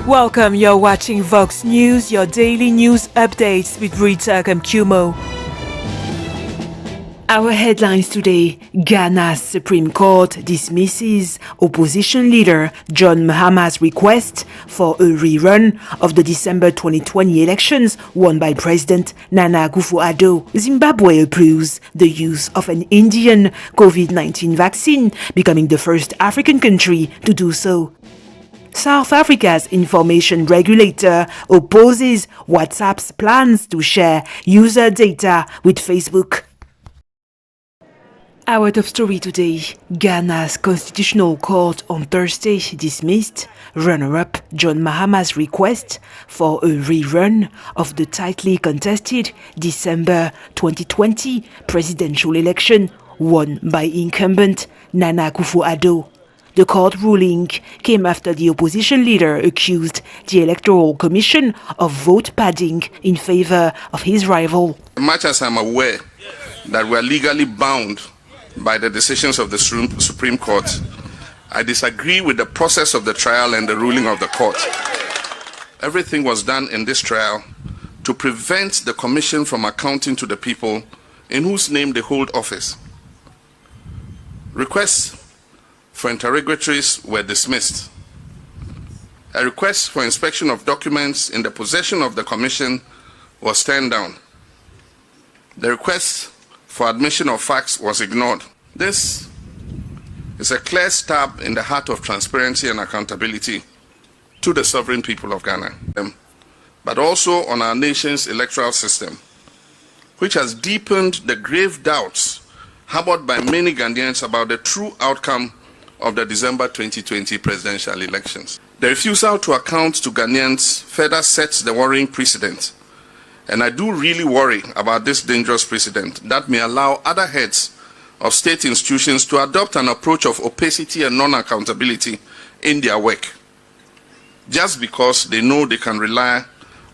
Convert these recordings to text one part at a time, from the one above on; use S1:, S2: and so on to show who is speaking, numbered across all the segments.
S1: Welcome, you're watching Vox News, your daily news updates with Rita Kamkumo. Our headlines today: Ghana's Supreme Court dismisses opposition leader John Mahama's request for a rerun of the December 2020 elections won by President Nana Akufo-Addo. Zimbabwe approves the use of an Indian COVID-19 vaccine, becoming the first African country to do so. South Africa's information regulator opposes WhatsApp's plans to share user data with Facebook. Our top story today: Ghana's Constitutional Court on Thursday dismissed runner-up John Mahama's request for a rerun of the tightly contested December 2020 presidential election won by incumbent Nana Akufo-Addo. The court ruling came after the opposition leader accused the Electoral Commission of vote padding in favor of his rival.
S2: Much as I'm aware that we are legally bound by the decisions of the Supreme Court, I disagree with the process of the trial and the ruling of the court. Everything was done in this trial to prevent the Commission from accounting to the people in whose name they hold office. Requests for interrogatories were dismissed. A request for inspection of documents in the possession of the Commission was turned down. The request for admission of facts was ignored. This is a clear stab in the heart of transparency and accountability to the sovereign people of Ghana, but also on our nation's electoral system, which has deepened the grave doubts harbored by many Ghanaians about the true outcome of the December 2020 presidential elections. The refusal to account to Ghanaians further sets the worrying precedent. And I do really worry about this dangerous precedent that may allow other heads of state institutions to adopt an approach of opacity and non-accountability in their work, just because they know they can rely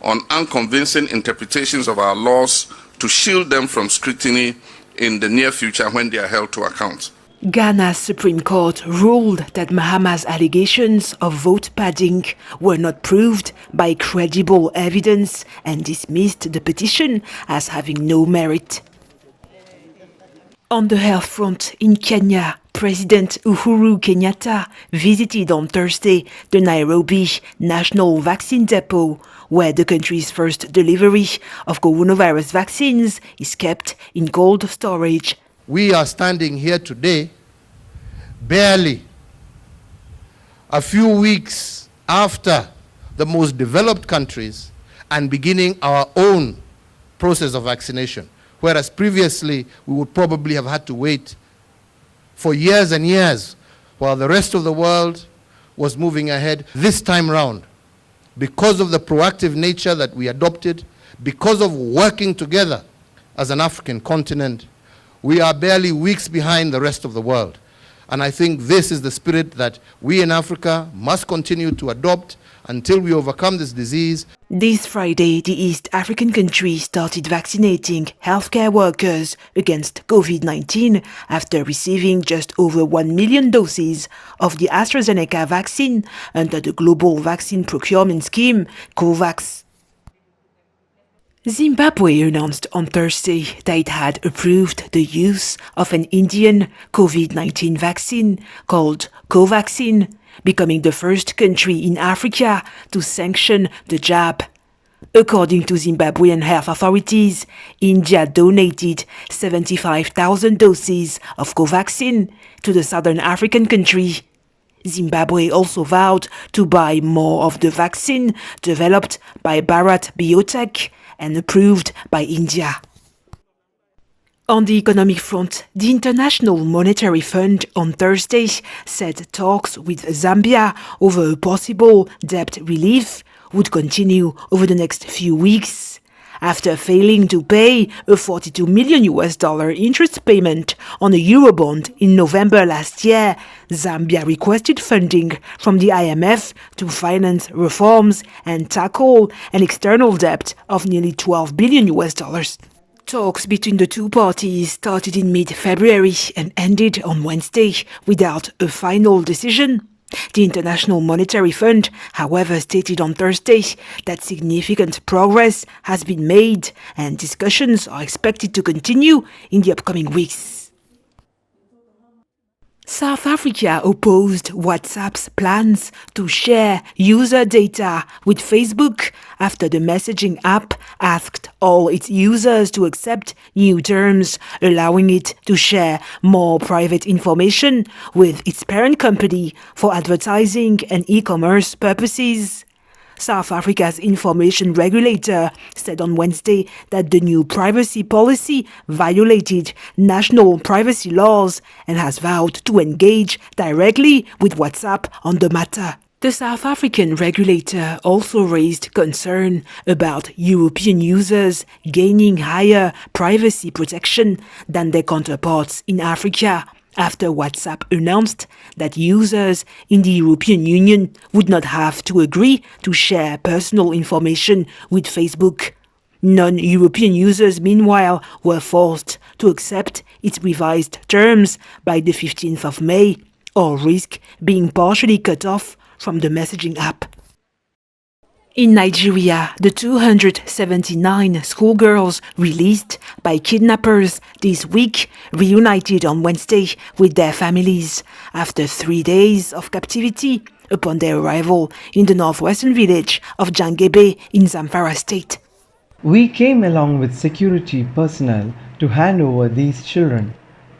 S2: on unconvincing interpretations of our laws to shield them from scrutiny in the near future when they are held to account.
S1: Ghana's Supreme Court ruled that Mahama's allegations of vote padding were not proved by credible evidence and dismissed the petition as having no merit. On the health front in Kenya, President Uhuru Kenyatta visited on Thursday the Nairobi National Vaccine Depot, where the country's first delivery of coronavirus vaccines is kept in cold storage.
S3: We are standing here today barely a few weeks after the most developed countries and beginning our own process of vaccination, whereas previously we would probably have had to wait for years and years while the rest of the world was moving ahead. This time round, because of the proactive nature that we adopted, because of working together as an African continent, we are barely weeks behind the rest of the world. And I think this is the spirit that we in Africa must continue to adopt until we overcome this disease.
S1: This Friday, the East African country started vaccinating healthcare workers against COVID-19 after receiving just over 1 million doses of the AstraZeneca vaccine under the Global Vaccine Procurement Scheme, COVAX. Zimbabwe announced on Thursday that it had approved the use of an Indian COVID-19 vaccine called Covaxin, becoming the first country in Africa to sanction the jab. According to Zimbabwean health authorities, India donated 75,000 doses of Covaxin to the southern African country. Zimbabwe also vowed to buy more of the vaccine developed by Bharat Biotech and approved by India. On the economic front, the International Monetary Fund on Thursday said talks with Zambia over a possible debt relief would continue over the next few weeks. After failing to pay a $42 million interest payment on a Eurobond in November last year, Zambia requested funding from the IMF to finance reforms and tackle an external debt of nearly $12 billion. Talks between the two parties started in mid-February and ended on Wednesday without a final decision. The International Monetary Fund, however, stated on Thursday that significant progress has been made and discussions are expected to continue in the upcoming weeks. South Africa opposed WhatsApp's plans to share user data with Facebook after the messaging app asked all its users to accept new terms, allowing it to share more private information with its parent company for advertising and e-commerce purposes. South Africa's information regulator said on Wednesday that the new privacy policy violated national privacy laws and has vowed to engage directly with WhatsApp on the matter. The South African regulator also raised concern about European users gaining higher privacy protection than their counterparts in Africa, after WhatsApp announced that users in the European Union would not have to agree to share personal information with Facebook. Non-European users, meanwhile, were forced to accept its revised terms by the 15th of May, or risk being partially cut off from the messaging app. In Nigeria, the 279 schoolgirls released by kidnappers this week reunited on Wednesday with their families after 3 days of captivity upon their arrival in the northwestern village of Jangebe in Zamfara state.
S4: We came along with security personnel to hand over these children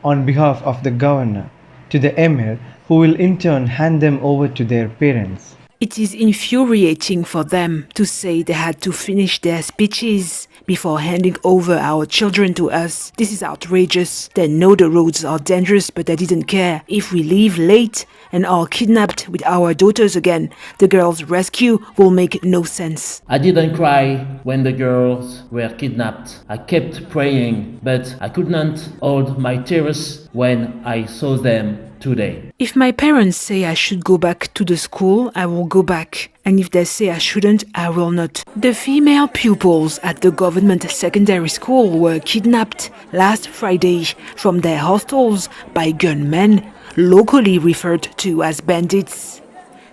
S4: on behalf of the governor to the emir, who will in turn hand them over to their parents.
S1: It is infuriating for them to say they had to finish their speeches before handing over our children to us. This is outrageous. They know the roads are dangerous, but they didn't care. If we leave late and are kidnapped with our daughters again, the girls' rescue will make no sense.
S5: I didn't cry when the girls were kidnapped. I kept praying, but I could not hold my tears when I saw them today.
S1: If my parents say I should go back to the school, I will go back. And if they say I shouldn't, I will not. The female pupils at the government secondary school were kidnapped last Friday from their hostels by gunmen, locally referred to as bandits.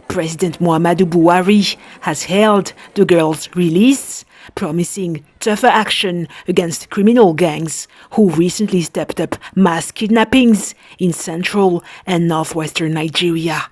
S1: President Muhammadu Buhari has hailed the girls' release, promising tougher action against criminal gangs who recently stepped up mass kidnappings in central and northwestern Nigeria.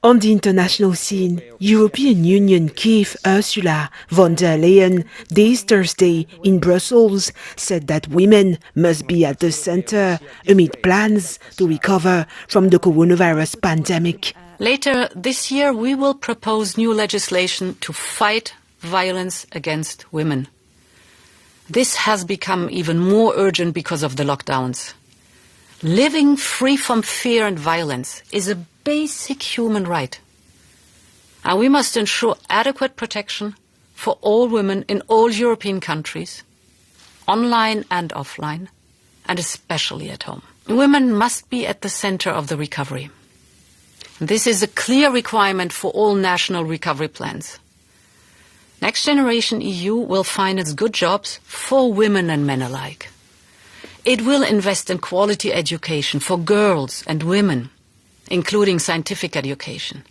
S1: On the international scene, European Union chief Ursula von der Leyen this Thursday in Brussels said that women must be at the center amid plans to recover from the coronavirus pandemic.
S6: Later this year, we will propose new legislation to fight violence against women. This has become even more urgent because of the lockdowns. Living free from fear and violence is a basic human right. And we must ensure adequate protection for all women in all European countries, online and offline, and especially at home. Women must be at the center of the recovery. This is a clear requirement for all national recovery plans. Next Generation EU will finance good jobs for women and men alike. It will invest in quality education for girls and women, including scientific education.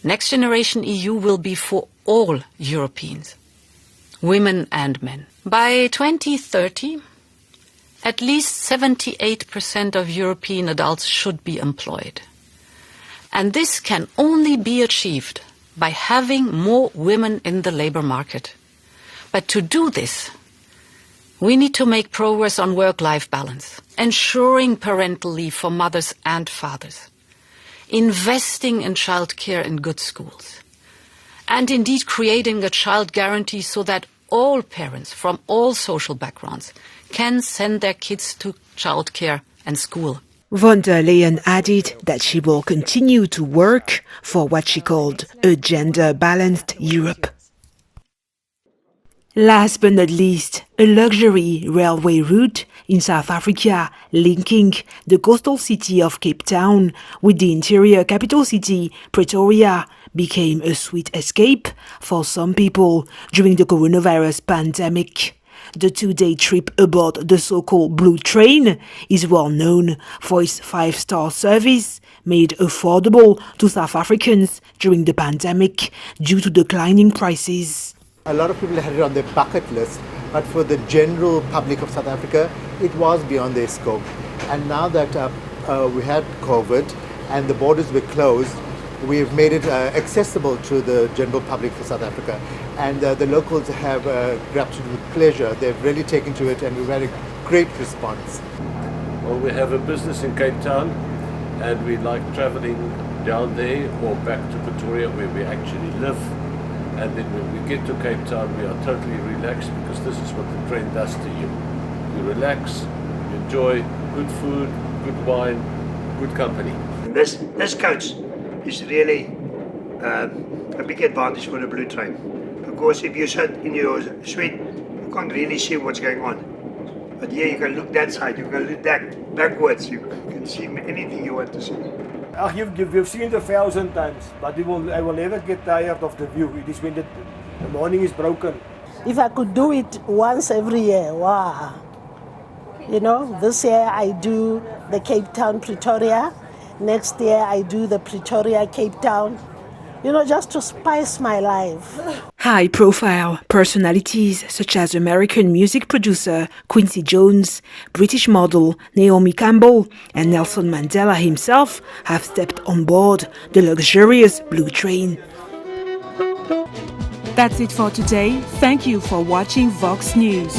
S6: Next Generation EU will be for all Europeans, women and men. By 2030, at least 78% of European adults should be employed. And this can only be achieved by having more women in the labor market. But to do this, we need to make progress on work-life balance, ensuring parental leave for mothers and fathers, investing in childcare in good schools, and indeed creating a child guarantee so that all parents from all social backgrounds can send their kids to childcare and school.
S1: Von der Leyen added that she will continue to work for what she called a gender-balanced Europe. Last but not least, a luxury railway route in South Africa linking the coastal city of Cape Town with the interior capital city, Pretoria, became a sweet escape for some people during the coronavirus pandemic. The 2-day trip aboard the so-called Blue Train is well known for its 5-star service, made affordable to South Africans during the pandemic due to declining prices.
S7: A lot of people had it on their bucket list, but for the general public of South Africa, it was beyond their scope. And now that we had COVID and the borders were closed, we've made it accessible to the general public for South Africa. And the locals have grabbed it with pleasure. They've really taken to it and we've had a great response.
S8: Well, we have a business in Cape Town and we like traveling down there or back to Pretoria where we actually live. And then when we get to Cape Town, we are totally relaxed because this is what the train does to you. You relax, you enjoy good food, good wine, good company.
S9: This coach is really a big advantage for the Blue Train, because if you sit in your suite, you can't really see what's going on. But here you can look that side, you can look backwards, you can see anything you want to see.
S10: You've seen it 1,000 times, but I will never get tired of the view. It is when the morning is broken.
S11: If I could do it once every year, wow. You know, this year I do the Cape Town Pretoria. Next year I do the Pretoria Cape Town. You know, just to spice my life.
S1: High-profile personalities such as American music producer Quincy Jones, British model Naomi Campbell, and Nelson Mandela himself have stepped on board the luxurious Blue Train. That's it for today. Thank you for watching Vox News.